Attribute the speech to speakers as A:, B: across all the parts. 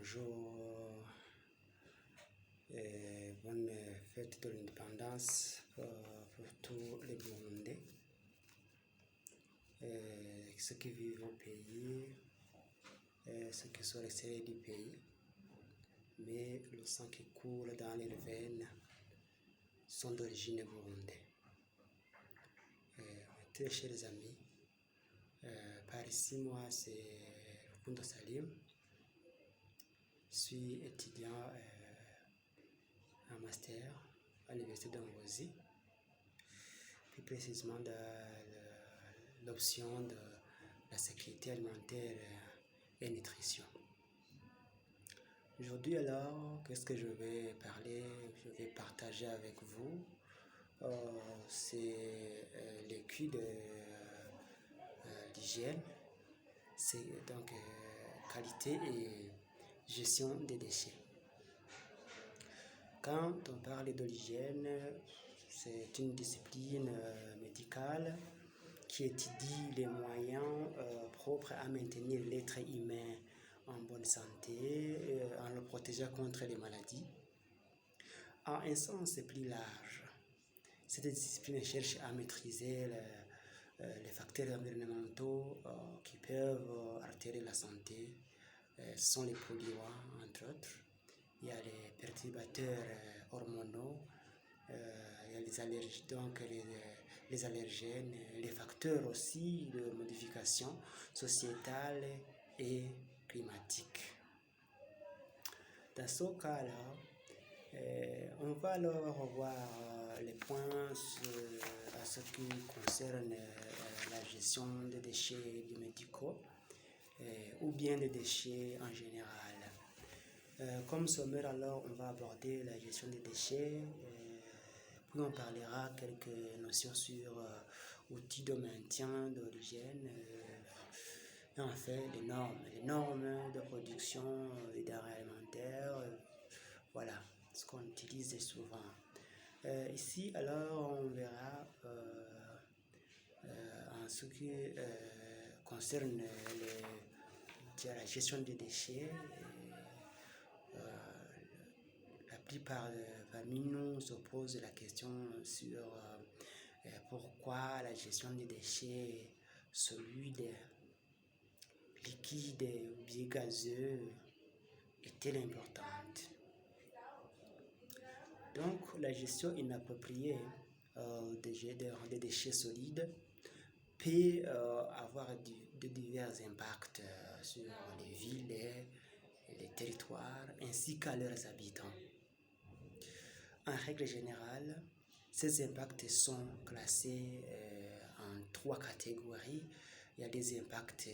A: Bonjour et bonne fête de l'indépendance pour tous les Burundais, ceux qui vivent au pays, ceux qui sont restés du pays, mais le sang qui coule dans les veines sont d'origine burundaise. Très chers amis, par ici, moi c'est Rukundo Salim. Je suis étudiant en master à l'université d'Angozi, plus précisément dans l'option de la sécurité alimentaire et nutrition. Aujourd'hui alors, qu'est-ce que je vais parler, je vais partager avec vous, c'est les cuits de l'hygiène, c'est donc qualité et gestion des déchets. Quand on parle de l'hygiène, c'est une discipline médicale qui étudie les moyens propres à maintenir l'être humain en bonne santé, en le protégeant contre les maladies. En un sens plus large, cette discipline cherche à maîtriser les facteurs environnementaux qui peuvent altérer la santé. Ce sont les polluants, entre autres. Il y a les perturbateurs hormonaux, il y a les allergies, donc les allergènes, les facteurs aussi de modification sociétale et climatique. Dans ce cas-là, on va alors revoir les points à ce qui concerne la gestion des déchets médicaux ou bien des déchets en général. Comme sommaire, alors, on va aborder la gestion des déchets, puis on parlera quelques notions sur outils de maintien de l'hygiène, et enfin les normes de production des denrées alimentaires, voilà ce qu'on utilise souvent. Ici, alors, on verra en ce qui concerne la gestion des déchets. La plupart parmi nous se posent la question sur pourquoi la gestion des déchets solides, liquides ou bien gazeux est-elle importante. Donc la gestion inappropriée des déchets solides peut avoir de divers impacts sur les villes et les territoires ainsi qu'à leurs habitants. En règle générale, ces impacts sont classés en 3 catégories. Il y a des impacts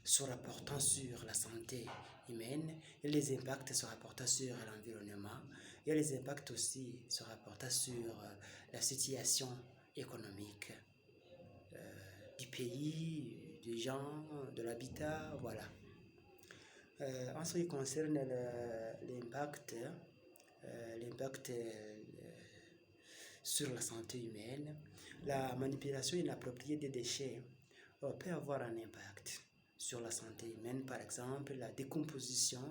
A: se rapportant sur la santé humaine, il y a les impacts se rapportant sur l'environnement, il y a les impacts aussi se rapportant sur la situation économique du pays, des gens, de l'habitat, voilà. En ce qui concerne l'impact sur la santé humaine, la manipulation inappropriée des déchets peut avoir un impact sur la santé humaine. Par exemple, la décomposition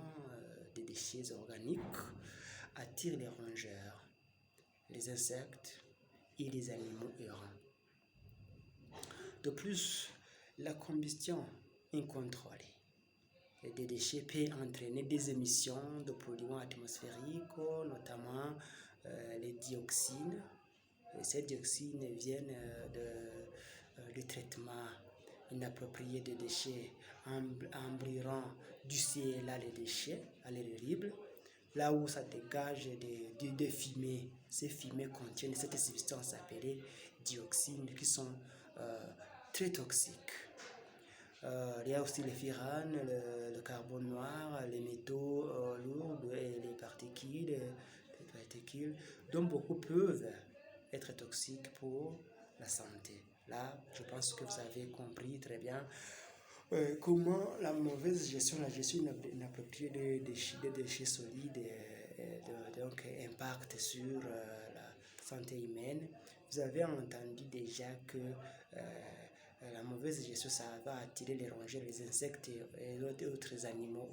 A: des déchets organiques attire les rongeurs, les insectes et les animaux errants. De plus, la combustion incontrôlée des déchets peut entraîner des émissions de polluants atmosphériques, notamment les dioxines. Et ces dioxines viennent du traitement inapproprié des déchets, embrayant du ciel à les déchets, à l'irrible, là où ça dégage des fumées. Ces fumées contiennent cette substance appelée dioxines qui sont très toxiques. Il y a aussi les furanes, le carbone noir, les métaux lourds et les particules, dont beaucoup peuvent être toxiques pour la santé. Là, je pense que vous avez compris très bien comment la mauvaise gestion, la gestion inappropriée des déchets solides donc impacte sur la santé humaine. Vous avez entendu déjà que La mauvaise gestion, ça va attirer les rongeurs, les insectes et d'autres animaux,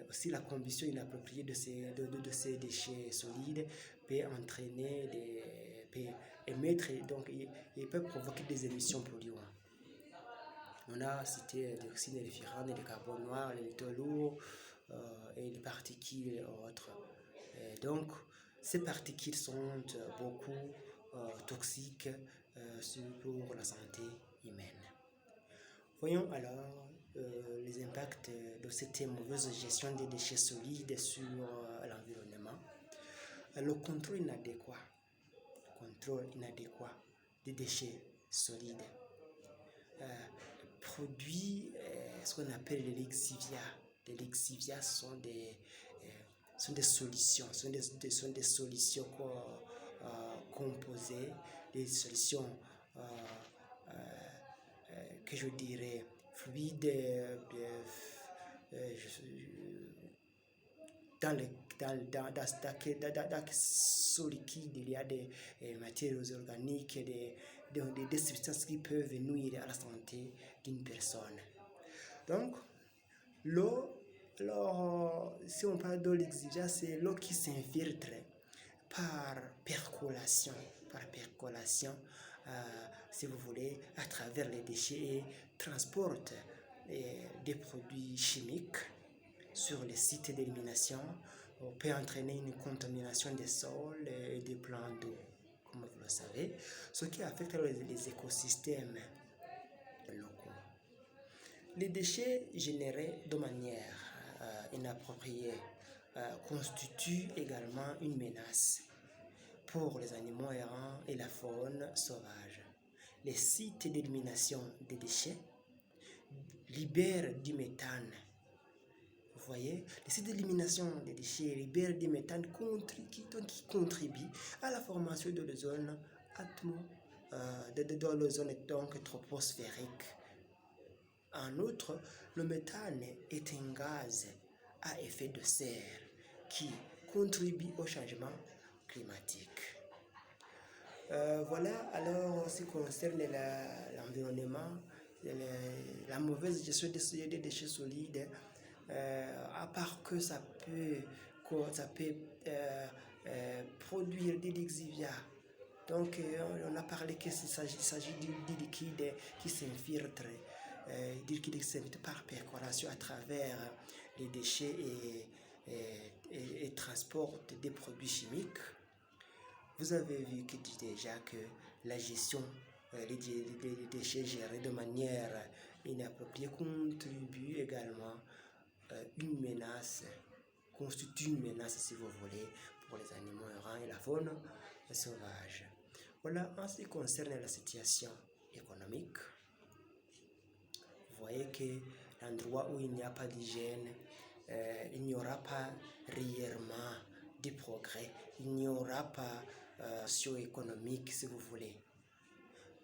A: aussi la combustion inappropriée de ces déchets solides peut entraîner peut émettre, donc il peut provoquer des émissions polluantes. On a cité le dioxyde de furane, le carbone noir, les métaux lourds et les particules autres. Donc, ces particules sont beaucoup toxiques pour la santé humaine. Voyons alors les impacts de cette mauvaise gestion des déchets solides sur l'environnement. Le contrôle inadéquat des déchets solides produit ce qu'on appelle les lixiviats. Les lixiviats sont des solutions, sont des solutions composées, des solutions que je dirais fluides dans ce liquide, il y a des matières organiques, des substances qui peuvent nuire à la santé d'une personne. Donc, l'eau, si on parle d'eau lixiviante, c'est l'eau qui s'infiltre par percolation, si vous voulez, à travers les déchets et transporte des produits chimiques sur les sites d'élimination, peut entraîner une contamination des sols et des plans d'eau, comme vous le savez, ce qui affecte les écosystèmes locaux. Les déchets générés de manière inappropriée constituent également une menace pour les animaux errants et la faune sauvage. Les sites d'élimination des déchets libèrent du méthane. Vous voyez, les sites d'élimination des déchets libèrent du méthane qui contribue à la formation de l'ozone donc troposphérique. En outre, le méthane est un gaz à effet de serre qui contribue au changement climatique. Voilà alors ce qui concerne l'environnement, la mauvaise gestion des déchets solides, à part que ça peut produire des lixiviats. Donc on a parlé qu'il s'agit du liquide qui s'infiltre, par percolation à travers les déchets et transporte des produits chimiques. Vous avez vu déjà que la gestion des déchets gérés de manière inappropriée constitue une menace si vous voulez pour les animaux errants et la faune sauvage. Voilà, en ce qui concerne la situation économique, vous voyez que l'endroit où il n'y a pas d'hygiène, il n'y aura pas réellement de progrès, il n'y aura pas socio-économique si vous voulez.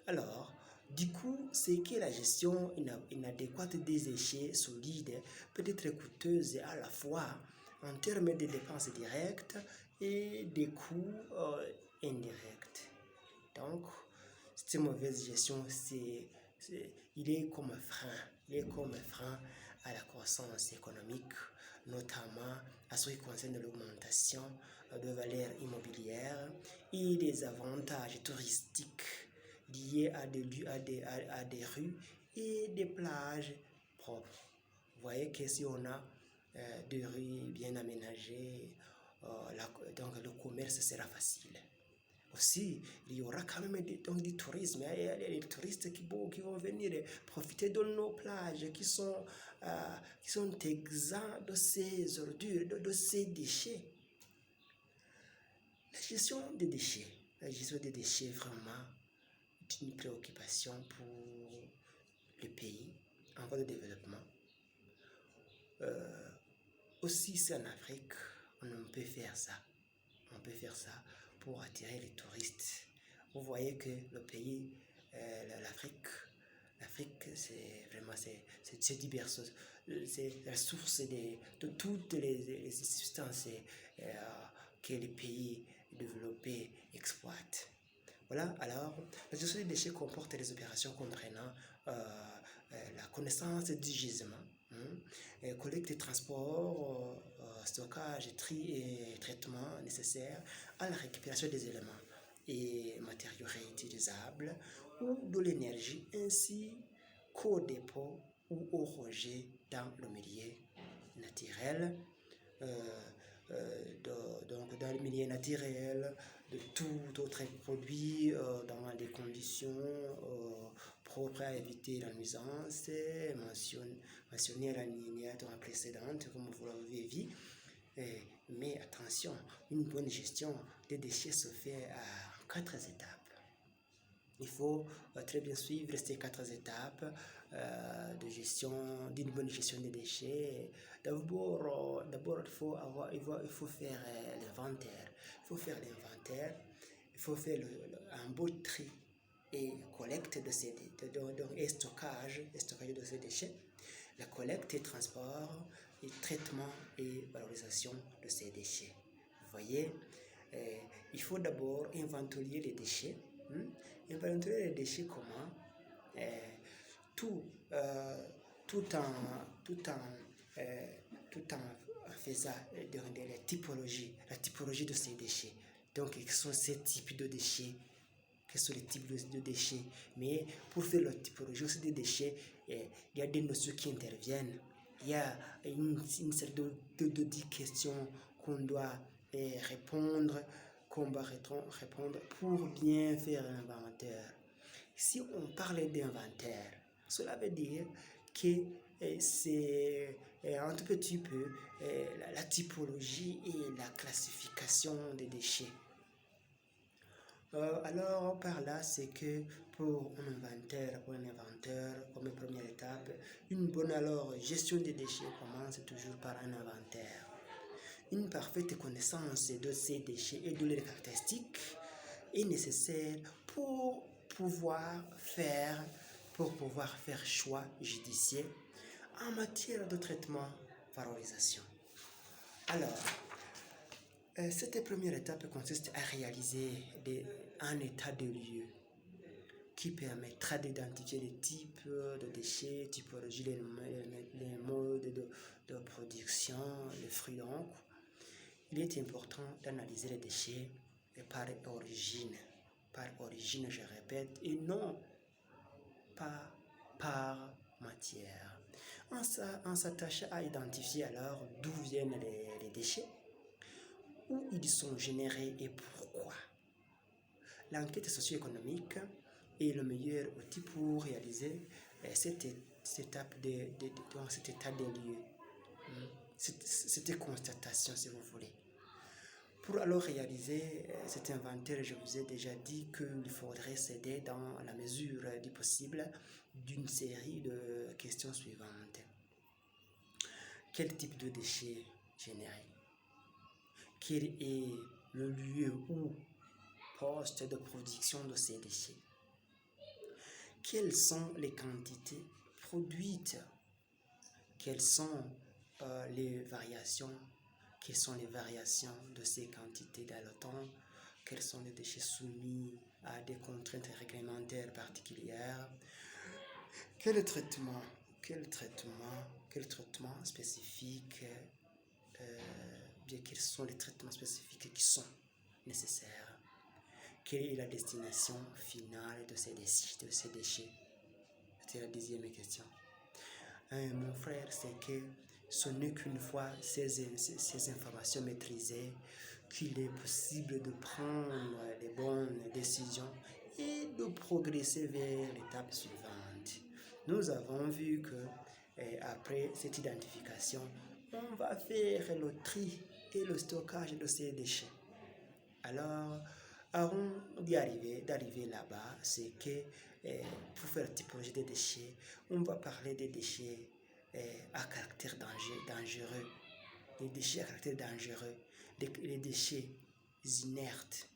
A: Alors, du coup, c'est que la gestion inadéquate des déchets solides peut être coûteuse à la fois en termes de dépenses directes et des coûts indirects. Donc, cette mauvaise gestion, il est comme un frein à la croissance économique, notamment à ce qui concerne l'augmentation de valeurs immobilières et des avantages touristiques liés à des rues et des plages propres. Vous voyez que si on a des rues bien aménagées, donc le commerce sera facile. Aussi, il y aura quand même du tourisme. Il y a les touristes qui vont venir profiter de nos plages qui sont exempts de ces ordures, de ces déchets. La gestion des déchets vraiment est une préoccupation pour le pays en voie de développement. Aussi, c'est en Afrique, on peut faire ça. On peut faire ça pour attirer les touristes. Vous voyez que le pays, l'Afrique, c'est vraiment c'est divers. C'est la source de toutes les substances que les pays développés exploitent. Voilà, alors, la gestion des déchets comporte des opérations comprenant la connaissance du gisement, collecte, transport, stockage, tri et traitement nécessaires à la récupération des éléments et matériaux réutilisables ou de l'énergie, ainsi qu'au dépôt ou au rejet dans le milieu naturel. Donc dans le milieu naturel, de tout autre produit dans des conditions propres à éviter la nuisance mentionnée à la linéaire précédente, comme vous l'avez vu. Mais attention, une bonne gestion des déchets se fait à 4 étapes. Il faut très bien suivre ces 4 étapes de gestion, d'une bonne gestion des déchets. D'abord, il faut faire l'inventaire. Il faut faire l'inventaire, il faut faire un beau tri et collecte de ces et stockage de ces déchets, la collecte et transport et traitement et valorisation de ces déchets. Vous voyez, il faut d'abord inventorier les déchets. Inventorier les déchets comment? tout, tout en faisant la typologie de ces déchets. Donc, quels sont ces types de déchets? Quels sont les types de déchets? Mais pour faire la typologie aussi des déchets, il y a des notions qui interviennent. Il y a une série de 10 questions qu'on doit répondre, pour bien faire un inventaire. Si on parle d'inventaire, cela veut dire que c'est un tout petit peu la typologie et la classification des déchets. Alors par là, c'est que pour un inventeur, comme première étape, une bonne gestion des déchets commence toujours par un inventaire. Une parfaite connaissance de ces déchets et de leurs caractéristiques est nécessaire pour pouvoir faire choix judicieux en matière de traitement, valorisation. Alors, cette première étape consiste à réaliser un état de lieu qui permettra d'identifier les types de déchets, typologie, les modes de production, les fruits donc. Il est important d'analyser les déchets par origine, je répète, et non pas par matière. On s'attache à identifier alors d'où viennent les déchets, où ils sont générés et pourquoi. L'enquête socio-économique est le meilleur outil pour réaliser cet état des lieux, cette constatation si vous voulez. Pour alors réaliser cet inventaire, je vous ai déjà dit qu'il faudrait s'aider dans la mesure du possible d'une série de questions suivantes. Quel type de déchets générer? Quel est le lieu ou poste de production de ces déchets? Quelles sont les quantités produites? Quelles sont les variations? Quelles sont les variations de ces quantités dans le temps? Quels sont les déchets soumis à des contraintes réglementaires particulières? Quel traitement spécifique, quels sont les traitements spécifiques qui sont nécessaires? Quelle est la destination finale de ces déchets? C'était la 10e question. Mon frère, c'est que ce n'est qu'une fois ces informations maîtrisées qu'il est possible de prendre les bonnes décisions et de progresser vers l'étape suivante. Nous avons vu que après cette identification, on va faire le tri et le stockage de ces déchets. Alors, avant d'arriver là-bas, c'est que pour faire la typologie des déchets, on va parler des déchets à caractère dangereux, les déchets à caractère dangereux, les déchets inertes.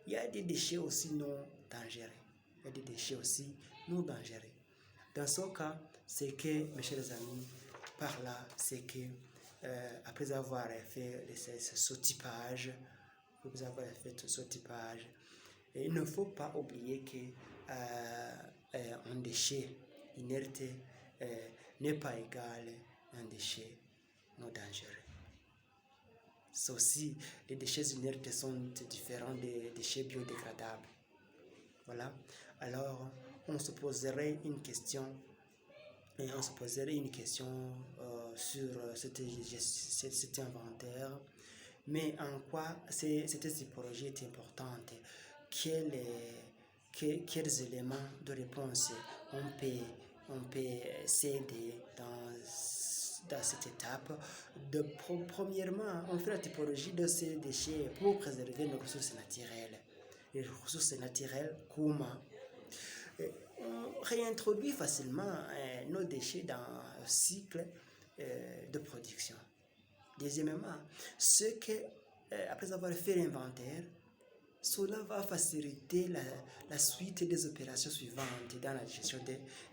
A: Il y a des déchets aussi non dangereux. Dans ce cas, c'est que, mes chers amis, par là, c'est que après avoir fait ce typage, Et il ne faut pas oublier que un déchet inerte n'est pas égal à un déchet non dangereux. Ceci, les déchets inertes sont différents des déchets biodégradables. Voilà. Alors, on se poserait une question sur cet inventaire. Mais en quoi cette typologie est importante? Quels éléments de réponse on peut s'aider dans cette étape? Premièrement, on fait la typologie de ces déchets pour préserver nos ressources naturelles. Les ressources naturelles, comment? On réintroduit facilement nos déchets dans un cycle de production. Deuxièmement, après avoir fait l'inventaire, cela va faciliter la suite des opérations suivantes dans la gestion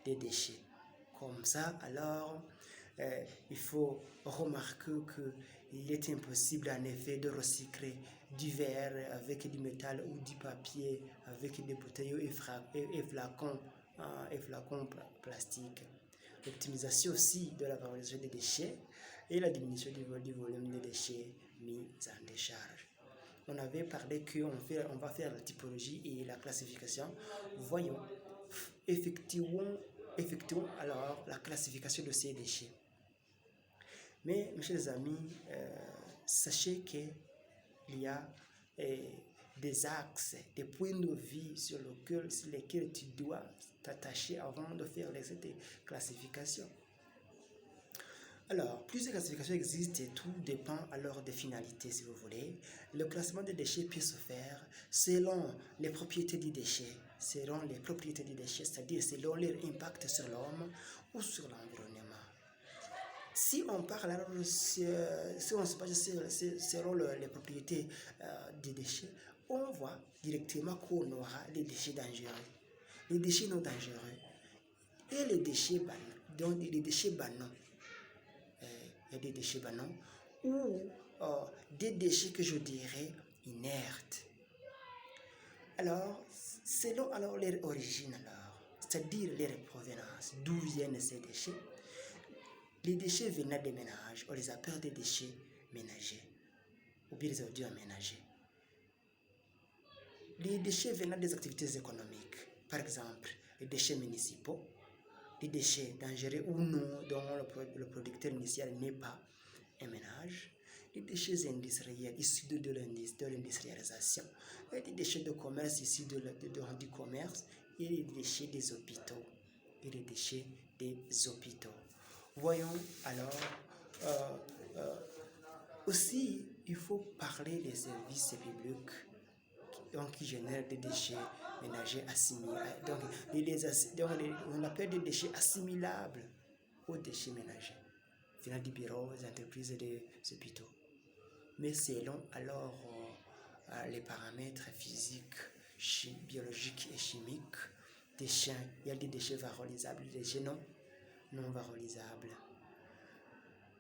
A: des déchets. Comme ça, alors, il faut remarquer qu'il est impossible en effet de recycler du verre avec du métal ou du papier avec des bouteilles et flacons plastiques. L'optimisation aussi de la valorisation des déchets et la diminution du volume des déchets mis en décharge. On avait parlé qu'on va faire la typologie et la classification. Voyons, effectuons alors la classification de ces déchets. Mais, mes chers amis, sachez qu'il y a des axes, des points de vue sur lesquels tu dois t'attacher avant de faire cette classification. Alors, plusieurs classifications existent et tout dépend alors des finalités, si vous voulez. Le classement des déchets peut se faire selon les propriétés du déchet, c'est-à-dire selon leur impact sur l'homme ou sur l'environnement. Si on parle alors, si on se base selon les propriétés des déchets, on voit directement qu'on aura les déchets dangereux, les déchets non dangereux et les déchets banals. Donc, les déchets banals. Il y a des déchets banals ou des déchets que je dirais inertes. Alors, selon alors leur origine, c'est-à-dire leur provenance, d'où viennent ces déchets, les déchets venant des ménages, on les appelle des déchets ménagers ou bien des ordures ménagers. Les déchets venant des activités économiques, par exemple, les déchets municipaux, les déchets dangereux ou non dont le producteur initial n'est pas un ménage, les déchets industriels issus de l'industrialisation, et les déchets de commerce issus du commerce, et les déchets des hôpitaux. Voyons alors, aussi il faut parler des services publics qui génèrent des déchets ménagers assimilables. Donc, on appelle des déchets assimilables aux déchets ménagers, venant du bureau, des entreprises et des hôpitaux. Mais selon alors les paramètres physiques, biologiques et chimiques, il y a des déchets valorisables, des déchets non valorisables.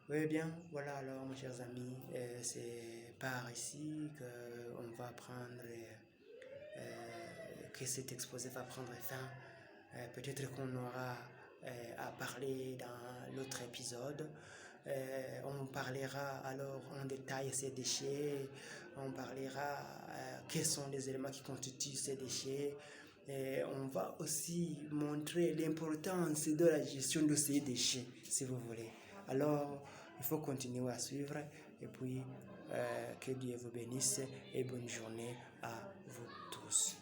A: Oui, bien, voilà alors, mes chers amis, c'est par ici qu'on va prendre, que cet exposé va prendre fin. Peut-être qu'on aura à parler dans l'autre épisode. On parlera alors en détail ces déchets, on parlera quels sont les éléments qui constituent ces déchets. Et on va aussi montrer l'importance de la gestion de ces déchets, si vous voulez. Alors, il faut continuer à suivre et puis que Dieu vous bénisse et bonne journée à vous tous.